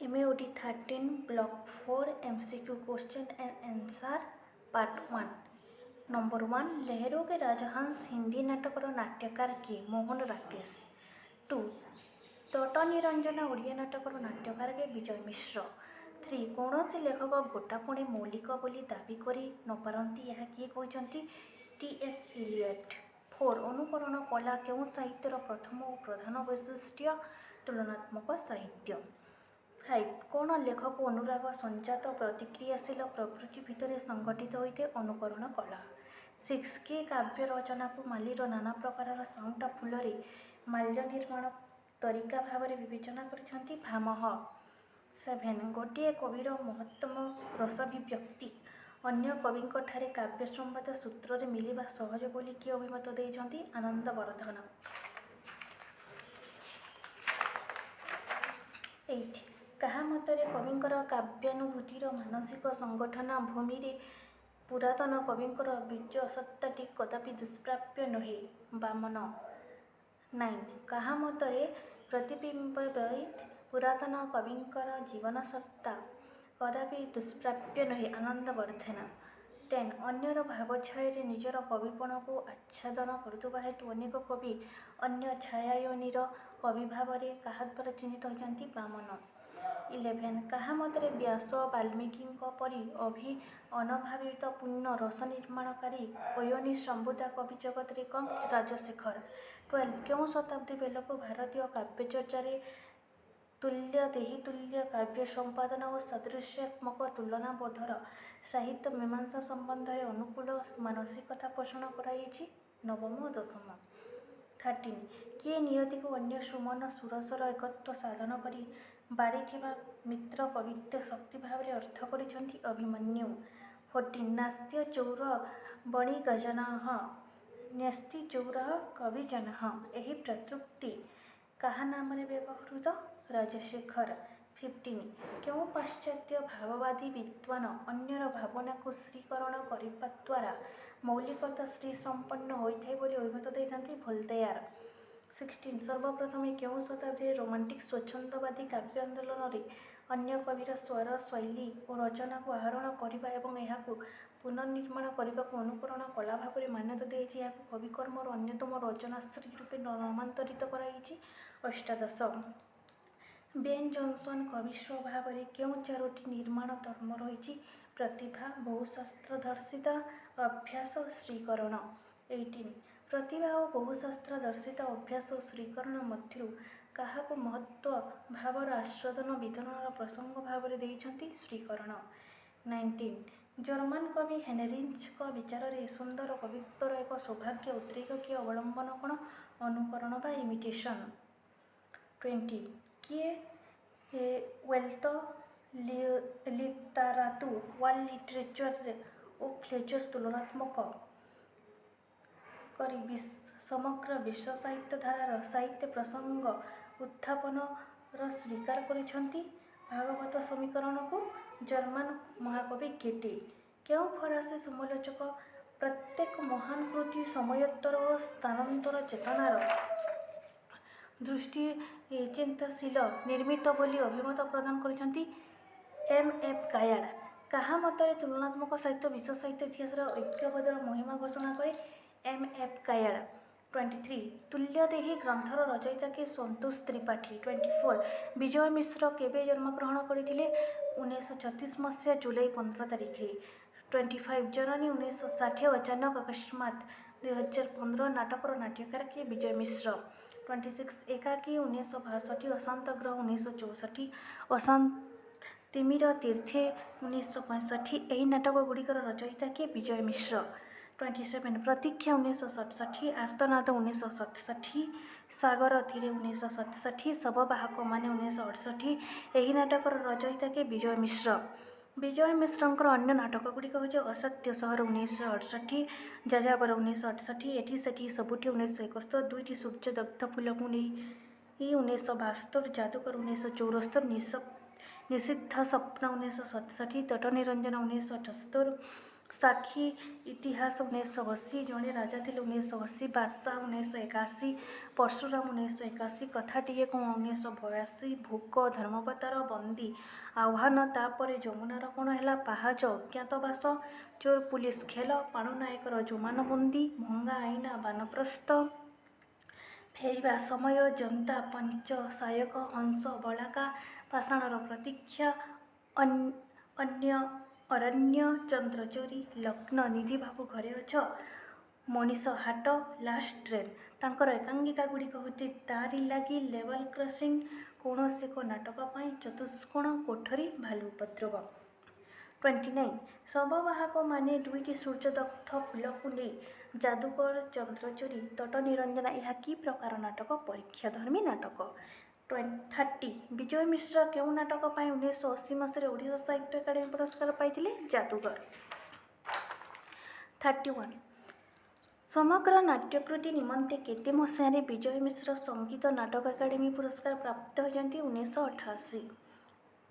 MAOD 13 Block 4 MCQ Question and Answer Part 1 number 1 लहरों के राजहंस हिंदी नाटकर नाट्यकार किए मोहन राकेश 2 तोट निरंजन ओडिया नाटकर नाट्यकार के विजय मिश्र 3 कौन सी लेखक गोटापुणी मौलिक बोली दाबी करी न पारती यह किए कहते टी.एस. इलियट 4 अनुकरण कला केउं साहित्यर प्रथम और प्रधान वैशिष्ट्य तुलनात्मक साहित्य 5 कौन लेखक अनुराग संजात प्रतिक्रियाशील प्रकृति भितर संगठित होते अनुकरण कला 6 किए काव्य रचना को मालीर नाना प्रकार साउंटा फूल माल्य निर्माण तरीका भाव विवेचना कर भामह 7 गोटे कविर महत्तम रसाभिव्यक्ति अन्य कवि काव्य संवाद सूत्र में मिलवा सहज बोली किए अभिमत देते आनंदवर्धन 8 कहा मतरे कविंकर काव्यानुभूतिर मानसिक संगठन भूमि रे पुरातन कविंकर बीज सत्ताटी कदापि दुष्प्राप्य नहे बामन 9 कहा मतरे प्रतिबिंबित पुरातन कविंकर जीवन सत्ता कदापि दुष्प्राप्य नहे आनंदवर्धन 10 अन्यर भावछाया निजर कविपण को आच्छादन करुवा हेतु अनेक कवि अन्य छायायनीर कवि भाव में क्या चिन्हित होती बामन 11 कहा मतरे व्यास वाल्मीकि परी अनभावित पूर्ण रस निर्माणकारी अयोनी सम्बुदा कवि जगत कम राजशेखर 12 क्यों शताब्दी बेलू भारतीय काव्यचर्चा तुल्य देहीतुल्य काव्य संपादन और सदृश्यात्मक तुलनाबोधर साहित्य मीमांसा संबंध में अनुकूल मानसिकता पोषण कराई नवम और दशम 13 किए नियति को अन्य सुमन सुरसर एकत्व साधन करी बारीथिबा मित्र कवित्व शक्ति भाव में अर्थ करिसेंति अभिमन्यु 14 नास्त्य चौर बणी गजन न्यस्ति चौर कविजन यही प्रत्युक्ति कहा नाम व्यवहृत राजशेखर 15 क्यों पाश्चात्य भाववादी विद्वान अन्यर भावना को श्रीकरण करने द्वारा मौलिकता श्री संपन्न होता है अभिमत देते भोल्तेयार 16 सर्वप्रथम क्यों शताब्दी रोमांटिक स्वच्छंदवादी काव्य आंदोलन में अन्य कविर स्वर शैली और रचना को आहरण करने और यहाँ पुनर्निर्माण करने को अनुकरण कला भाव में मान्यता देती कविकर्मर अन्यतम रचनाश्री रूपे नामांतरित कराई अष्टादश बेन जॉनसन कविस्व भाव में क्यों चारोटी निर्माण धर्म रही प्रतिभा बहुशास्त्रदर्शिता अभ्यास श्रीकरण 18 प्रतिभा और बहुशास्त्र दर्शिता अभ्यास और श्रीकरण मध्य क्या महत्व भावर आस्वादन वितरण प्रसंग भाव में देते श्रीकरण 19 जर्मन कवि हेनरिच विचार में सुंदर कवित्वर एक सौभाग्य उद्रेक किए अवलंबन कौन अनुकरण बा इमिटेशन 20 किए वेल्थ लिटारातु वर्ल्ड लिटरेचर और फ्लेचर तुलनात्मक करी समग्र विश्व साहित्य धारार साहित्य प्रसंग उत्थापन स्वीकार करिसेंति भागवत समीकरण को जर्मन महाकवि गेटे क्यों फरासी समालोचक प्रत्येक महान कृति समयोत्तर और स्थानांतर चेतनार दृष्टि चिंताशील निर्मित बोली अभिमत प्रदान करिसेंति एम.एफ. गायाड़ कहा मतरे तुलनात्मक साहित्य विश्व साहित्य इतिहास ऐक्यबद्धर महिमा घोषणा करे एम.एफ. गायाड़ 23 तुल्यदेही ग्रंथर रचयिता के संतोष त्रिपाठी 24 विजय मिश्र केबे जन्मग्रहण करते 1936 मसीहा जुलाई 15 तारीख 25 जनवरी 1960 अचानक अकस्मात 2015 नाटकर नाट्यकार के विजय मिश्र 26 एकाकी 1962 अशांत ग्रह 1964 अशांत तिमिर तीर्थे 1965 यही नाटक गुड़िकर रचयिता के विजय मिश्र 27 प्रतीक्षा 1967 आर्तनाद 1967 सागर धीरे 1967 शववाहक मान 1968 यही नाटकर रचयिता के विजय मिश्रंकर अन्य नाटक गुड़िक हूँ असत्य सहर 1968 जाजाबर 1968 एटी सेठी सबुठी 1971 दुईटी सूर्य दग्ध फूल को नहीं 1972 जादूगर 1974 निषिद्ध स्वप्न 1967 तट निरंजन 1978 साक्षी इतिहास 1980, जड़े राजा थे 1980, बादशाह 1981, परशुराम 1981, कथाटिए कौन 1982, भोक धर्मपतार बंदी आह्वान तापर यमुनार कौन है पाहाच अज्ञातवास चोर पुलिस खेल पाणुनायकर जुमानबंदी भंगा आईना बानप्रस्थ फेरिबा समय जनता पंच सायक हंस बलाका पाषाणर प्रतीक्षा अन्य अरण्य चंद्रचोरी लग्न निधि बाबू घरे अछ मनीष हाट लास्ट ट्रेन तांकर एकांकिका गुड़िक होती तारी लगी लेवल क्रॉसिंग कौन से एक नाटक चतुष्कोण कोठरी भालू उपद्रव 29 शववाहक माने दुईटी सूर्यदग्ध फूलକୁ ନେଇ जादूगर चंद्रचोरी तट निरंजना यह कि प्रकार नाटक परीक्षाधर्मी नाटक 30 विजय मिश्र केउ नाटक 1980 मसीह ओडिशा साहित्य अकादेमी पुरस्कार पाइथिले जादूगर 31 समग्र नाट्यकृति निमंते केते मसीह विजय मिश्र संगीत नाटक अकादेमी पुरस्कार प्राप्त होती 1988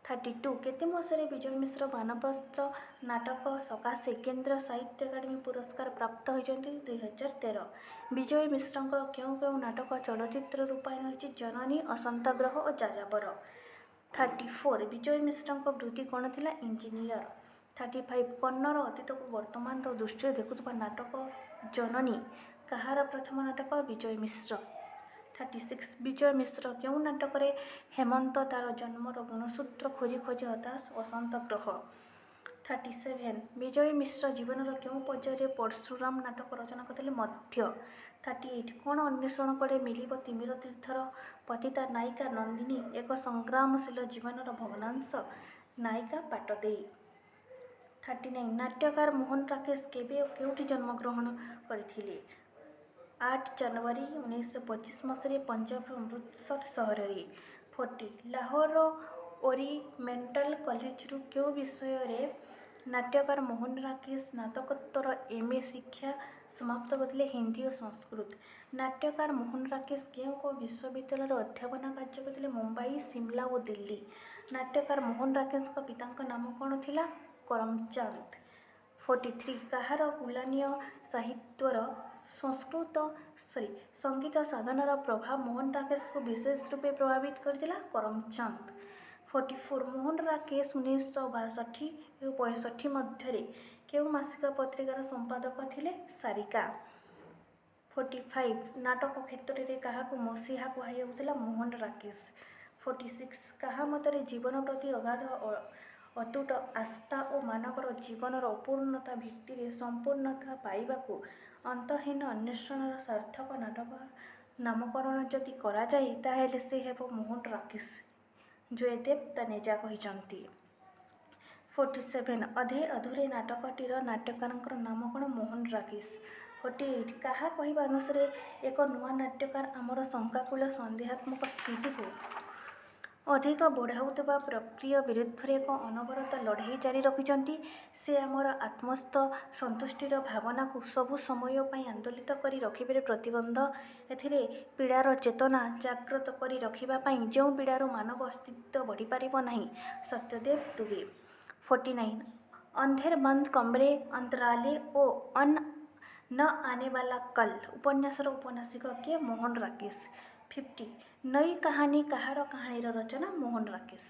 32 केते मसीह विजय मिश्र बानप्रस्थ नाटक सकाशे केन्द्र साहित्य अकादेमी पुरस्कार प्राप्त होती 2013 विजय मिश्र केउ केउ नाटक चलचित्र रूपायन होती जननी असंतग्रह और जाजाबर 34 विजय मिश्र वृत्ति कौन थिला इंजीनियर 35 कन्नर अतीत को वर्तमान तो दृष्टि देखुवा नाटक जननी कहार प्रथम नाटक विजय मिश्र 36 विजय मिश्र केउ नाटक हेमंत तार जन्मर गुणसूत्र खोजी खोजी हताश अशांत ग्रह 37 विजय मिश्र जीवनर केउ पर्यायर परशुराम नाटक रचना करते मध्य 38 कौन अन्वेषण कले मिलिब तिमिर तीर्थर पतिता नायिका नंदिनी एक संग्रामशील जीवनर भग्नांश नायिका पाटदे 39 नाट्यकार मोहन राकेश केबे केउठी जन्मग्रहण करथिले 8 जनवरी 1925 मसीह पंजाब अमृतसर सहर में 40 लाहौर ओरिएंटल कॉलेज क्यों विषय रे नाट्यकार मोहन राकेश स्नातकोत्तर एमए शिक्षा समाप्त करते हिंदी और संस्कृत नाट्यकार मोहन राकेश केउ विश्वविद्यालय अध्यापना कार्य करते मुंबई शिमला और दिल्ली नाट्यकार मोहन राकेश पिता नाम कौन थिला करमचंद 43 कहार कुलानीय साहित्यर संगीत साधनार प्रभाव मोहन राकेश को विशेष रूपे प्रभावित करथिला करमचंद 44 मोहन राकेश 1962 और 65 मध्य केउ मासिक पत्रिकार संपादक थिले सारिका 45 नाटक क्षेत्र में क्या मसीहा कहला मोहन राकेश 46 कहा मतरे जीवन प्रति अगाध अतुट आस्था और मानवर जीवनर अपूर्णता भित्ति संपूर्णता पाइबाकू अंतहीन अन्वेषण सार्थक नाटक नामकरण जदि करा जाए ताहेले से हेबो मोहन राकेश जयदेव तनेजा कहते 47 अधे अधूरे नाटकटीर नाट्यकार नाम कौन मोहन राकेश 48 कहा कहवा अनुसार एक नुआ नाट्यकार आमर शंकाकूल संदेहात्मक स्थिति को अधिक बढ़ाऊवा प्रक्रिया विरुद्ध एक अनवरत लड़ाई जारी रखिंट से आमर आत्मस्थ संतुष्टिर भावना को सबु समय आंदोलित कर रखिबारे प्रतिबंध एथिरे पीड़ार चेतना जागृत कर रखिबापी जो पीड़ार मानव अस्तित्व बढ़ी पारिब नहीं सत्यदेव दुबे 49 अंधेर बंद कमरे अंतराले ओ अन न आने वाला कल उपन्यासर उपन्यासिक किए मोहन राकेश 50 नई कहानी कहार कहानीर रचना मोहन राकेश।